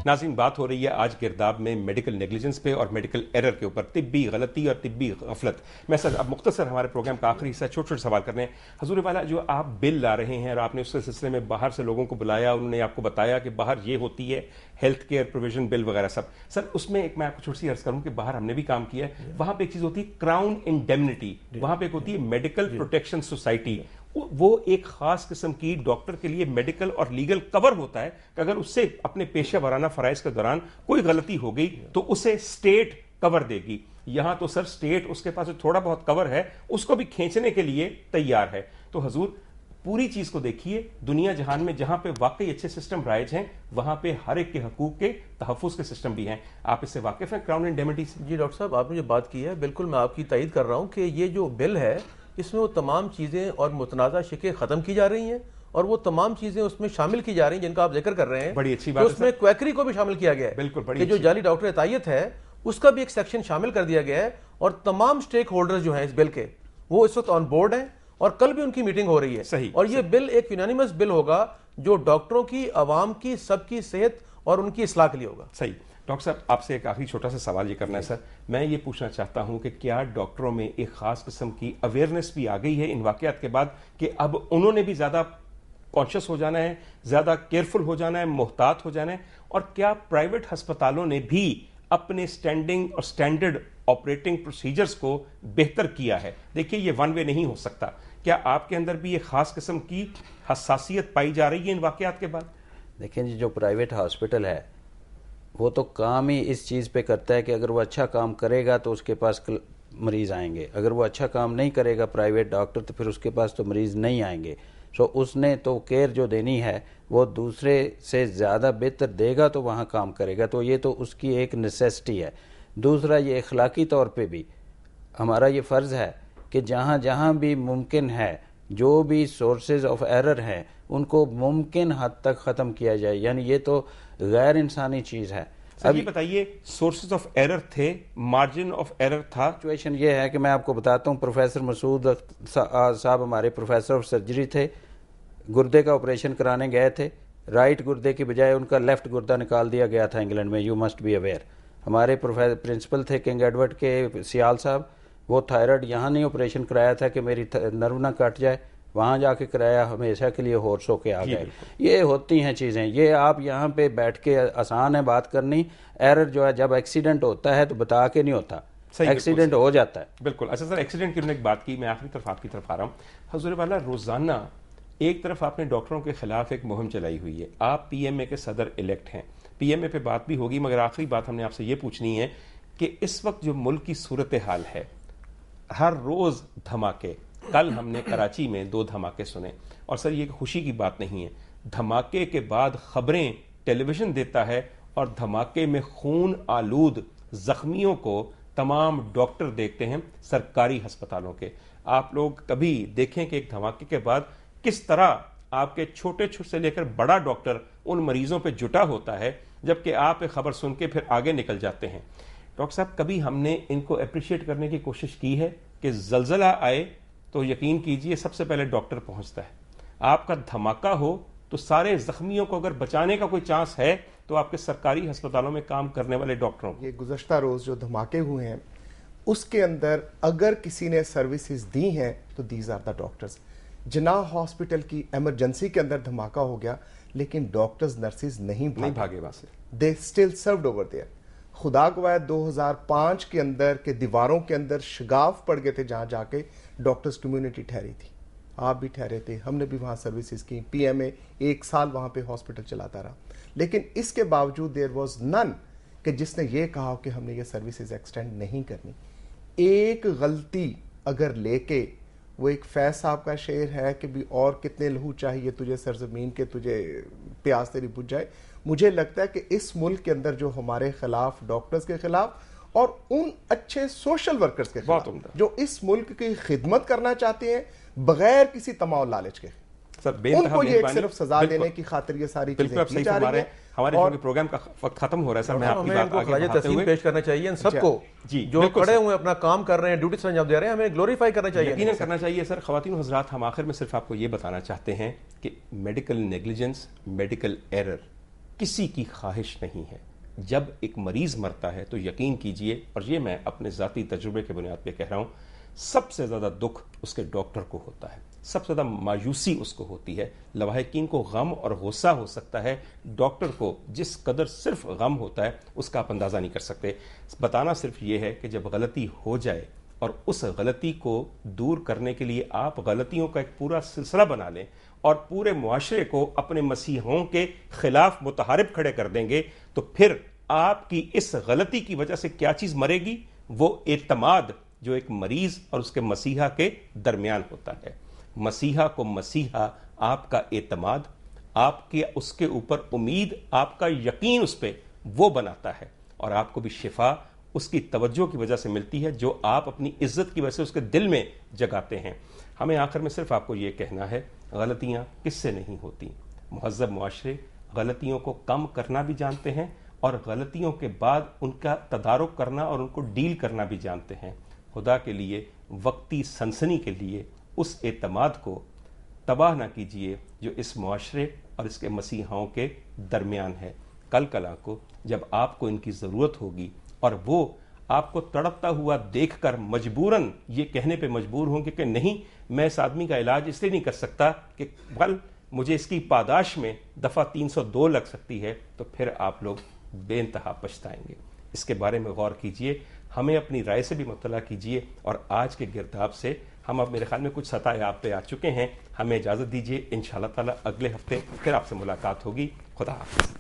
नाज़रीन, बात हो रही है आज गिरदाब में मेडिकल नेग्लिजेंस पे और मेडिकल एरर के ऊपर, तिब्बी गलती और तिब्बी गफलत। मैं सर अब मुख्तसर हमारे प्रोग्राम का आखिरी हिस्सा छोटे छोटे सवाल करने हैं। हजूर वाला, जो आप बिल ला रहे हैं और आपने उसके सिलसिले में बाहर से लोगों को बुलाया, उन्होंने आपको बताया कि बाहर ये होती है हेल्थ केयर प्रोविजन बिल वगैरह सब, सर उसमें एक मैं आपको छोटी सी अर्ज करूं कि बाहर हमने भी काम किया है, वहां पे एक चीज होती है क्राउन इंडेमनिटी, वहां पे एक होती है मेडिकल प्रोटेक्शन सोसाइटी, वो एक खास किस्म की डॉक्टर के लिए मेडिकल और लीगल कवर होता है कि अगर उससे अपने पेशा वराना फराइज के दौरान कोई गलती हो गई तो उसे स्टेट कवर देगी। यहां तो सर स्टेट उसके पास जो थोड़ा बहुत कवर है उसको भी खींचने के लिए तैयार है। तो हजूर पूरी चीज को देखिए, दुनिया जहान में जहां पे वाकई अच्छे सिस्टम राइज हैं वहां पे हर एक के हकूक के तहफ़्फ़ुज़ के सिस्टम भी हैं। आप इससे वाकिफ हैं क्राउन इंडेमनिटी से? जी डॉक्टर साहब, आपने जो बात की है बिल्कुल मैं आपकी तायीद कर रहा हूं कि ये जो बिल है इसमें वो तमाम चीज़ें और मुतनाज़ा शिकें ख़त्म की जा रही हैं और वो तमाम चीज़ें उसमें शामिल की जा रही हैं जिनका आप जिक्र कर रहे हैं। बड़ी अच्छी बात है। उसमें क्वैकरी को भी शामिल किया गया है, बिल्कुल बड़ी कि जो जाली डॉक्टर अतायत है उसका भी एक सेक्शन शामिल कर दिया गया है और तमाम स्टेक होल्डर्स जो हैं इस बिल के वो इस वक्त ऑन बोर्ड हैं और कल भी उनकी मीटिंग हो रही है। सही, और ये बिल एक यूनानिमस बिल होगा जो डॉक्टरों की, आवाम की, सबकी सेहत और उनकी इस्लाह के लिए होगा। सही। डॉक्टर साहब, आपसे एक आखिरी छोटा सा सवाल ये करना है सर, मैं ये पूछना चाहता हूं कि क्या डॉक्टरों में एक खास किस्म की अवेयरनेस भी आ गई है इन वाकयात के बाद कि अब उन्होंने भी ज्यादा कॉन्शियस हो जाना है, ज्यादा केयरफुल हो जाना है, मोहतात हो जाना है, और क्या प्राइवेट अस्पतालों ने भी अपने स्टैंडिंग और स्टैंडर्ड ऑपरेटिंग प्रोसीजर्स को बेहतर किया है? देखिए ये वन वे नहीं हो सकता, क्या आपके अंदर भी एक खास किस्म की हसासियत पाई जा रही है इन वाकयात के बाद? देखिए जी, जो प्राइवेट हॉस्पिटल है वो तो काम ही इस चीज़ पे करता है कि अगर वो अच्छा काम करेगा तो उसके पास मरीज़ आएंगे, अगर वो अच्छा काम नहीं करेगा प्राइवेट डॉक्टर तो फिर उसके पास तो मरीज़ नहीं आएंगे। सो उसने तो केयर जो देनी है वो दूसरे से ज़्यादा बेहतर देगा तो वहाँ काम करेगा, तो ये तो उसकी एक नेसेसिटी है। दूसरा, ये अखलाकी तौर पे भी हमारा ये फ़र्ज़ है कि जहाँ जहाँ भी मुमकिन है जो भी सोर्सेज ऑफ एरर हैं उनको मुमकिन हद तक ख़त्म किया जाए, यानी ये तो गैर इंसानी चीज़ है। अभी बताइए, सोर्सेज ऑफ एरर थे, मार्जिन ऑफ एरर था। सिचुएशन ये है कि मैं आपको बताता हूँ, प्रोफेसर मसूद साहब हमारे प्रोफेसर ऑफ सर्जरी थे, गुर्दे का ऑपरेशन कराने गए थे, राइट गुर्दे की बजाय उनका लेफ्ट गुर्दा निकाल दिया गया था इंग्लैंड में, यू मस्ट बी अवेयर। हमारे प्रिंसिपल थे किंग एडवर्ड के सियाल साहब, वो थायराइड यहाँ नहीं ऑपरेशन कराया था कि मेरी नर्व ना कट जाए, वहाँ जाके कराया, हमेशा के लिए होश होके आ गए। ये होती हैं चीज़ें, ये आप यहाँ पे बैठ के आसान है बात करनी, एरर जो है जब एक्सीडेंट होता है तो बता के नहीं होता, एक्सीडेंट हो जाता है। बिल्कुल। अच्छा सर, एक्सीडेंट की उन्होंने एक बात की, मैं आखिरी तरफ आपकी तरफ आ रहा हूँ। हजूर वाला, रोजाना एक तरफ आपने डॉक्टरों के खिलाफ एक मुहिम चलाई हुई है, आप पीएमए के सदर इलेक्ट हैं, पीएमए पे बात भी होगी, मगर आखिरी बात हमने आपसे ये पूछनी है कि इस वक्त जो मुल्क की सूरत हाल है, हर रोज धमाके, कल हमने कराची में 2 धमाके सुने, और सर ये खुशी की बात नहीं है, धमाके के बाद खबरें टेलीविजन देता है और धमाके में खून आलूद जख्मियों को तमाम डॉक्टर देखते हैं सरकारी अस्पतालों के। आप लोग कभी देखें कि एक धमाके के बाद किस तरह आपके छोटे छोटे से लेकर बड़ा डॉक्टर उन मरीजों पे जुटा होता है, जबकि आप एक खबर सुन के फिर आगे निकल जाते हैं। डॉक्टर साहब, कभी हमने इनको अप्रिशिएट करने की कोशिश की है कि जलजला आए तो यकीन कीजिए सबसे पहले डॉक्टर पहुंचता है, आपका धमाका हो तो सारे जख्मियों को अगर बचाने का कोई चांस है तो आपके सरकारी अस्पतालों में काम करने वाले डॉक्टरों को। ये गुज़श्ता रोज जो धमाके हुए हैं उसके अंदर अगर किसी ने सर्विसेज दी हैं तो these are the doctors. Jinnah hospital की इमरजेंसी के अंदर धमाका हो गया लेकिन डॉक्टर्स नर्सिस नहीं भागे वहां से, they still served over there. खुदा गवाह 2005 के अंदर के दीवारों के अंदर शगाफ पड़ गए थे जहां जाके डॉक्टर्स कम्युनिटी ठहरी थी, आप भी ठहरे थे, हमने भी वहां सर्विसेज की, पीएमए 1 साल वहां पे हॉस्पिटल चलाता रहा, लेकिन इसके बावजूद देयर वाज नन कि जिसने ये कहा कि हमने ये सर्विसेज एक्सटेंड नहीं करनी। एक गलती अगर लेके, वो एक फैज साहब का शेर है कि भी और कितने लहू चाहिए तुझे सरजमीन के, तुझे प्यास तेरी बुझ जाए। मुझे लगता है कि इस मुल्क के अंदर जो हमारे खिलाफ, डॉक्टर्स के खिलाफ और उन अच्छे सोशल वर्कर्स के खिलाफ जो इस मुल्क की खिदमत करना चाहते हैं बगैर किसी तमाम लालच के, उनको ये सिर्फ सजा देने की खातिर ये सारी चीजें की जा रही हैं। हमारे जो प्रोग्राम का वक्त खत्म हो रहा है सर, मैं आपकी बात आगे बढ़ाते हुए पेश करना चाहिए इन सबको जो खड़े हुए अपना काम कर रहे हैं, ड्यूटी से अंजाम दे रहे हैं, हमें ग्लोरीफाई करना चाहिए, यकीनन करना चाहिए सर। ख़वातीन हज़रात, हम आखिर में सिर्फ आपको ये बताना चाहते हैं कि मेडिकल नेग्लिजेंस, मेडिकल एरर کسی کی خواہش نہیں ہے. جب ایک مریض مرتا ہے تو یقین کیجئے, اور یہ میں اپنے ذاتی تجربے کے بنیاد پہ کہہ رہا ہوں, سب سے زیادہ دکھ اس کے ڈاکٹر کو ہوتا ہے, سب سے زیادہ مایوسی اس کو ہوتی ہے. لواحقین کو غم اور غصہ ہو سکتا ہے, ڈاکٹر کو جس قدر صرف غم ہوتا ہے اس کا آپ اندازہ نہیں کر سکتے. بتانا صرف یہ ہے کہ جب غلطی ہو جائے اور اس غلطی کو دور کرنے کے لیے آپ غلطیوں کا ایک پورا سلسلہ بنا لیں اور پورے معاشرے کو اپنے مسیحوں کے خلاف متحارب کھڑے کر دیں گے, تو پھر آپ کی اس غلطی کی وجہ سے کیا چیز مرے گی؟ وہ اعتماد جو ایک مریض اور اس کے مسیحا کے درمیان ہوتا ہے. مسیحا کو مسیحا آپ کا اعتماد, آپ کے اس کے اوپر امید, آپ کا یقین اس پہ وہ بناتا ہے, اور آپ کو بھی شفا اس کی توجہ کی وجہ سے ملتی ہے جو آپ اپنی عزت کی وجہ سے اس کے دل میں جگاتے ہیں. ہمیں آخر میں صرف آپ کو یہ کہنا ہے, غلطیاں کس سے نہیں ہوتی. مہذب معاشرے غلطیوں کو کم کرنا بھی جانتے ہیں اور غلطیوں کے بعد ان کا تدارک کرنا اور ان کو ڈیل کرنا بھی جانتے ہیں. خدا کے لیے وقتی سنسنی کے لیے اس اعتماد کو تباہ نہ کیجئے جو اس معاشرے اور اس کے مسیحاؤں کے درمیان ہے. کل کلا کو جب آپ کو ان کی ضرورت ہوگی اور وہ آپ کو تڑپتا ہوا دیکھ کر مجبوراً یہ کہنے پہ مجبور ہوں کہ نہیں میں اس آدمی کا علاج اس لیے نہیں کر سکتا کہ بل مجھے اس کی پاداش میں دفعہ 302 لگ سکتی ہے, تو پھر آپ لوگ بے انتہا پچھتائیں گے. اس کے بارے میں غور کیجئے, ہمیں اپنی رائے سے بھی مطلع کیجئے, اور آج کے گرداب سے ہم اب میرے خیال میں کچھ سطح آپ پہ آ چکے ہیں. ہمیں اجازت دیجئے, انشاءاللہ تعالی اگلے ہفتے پھر آپ سے ملاقات ہوگی. خدا حافظ.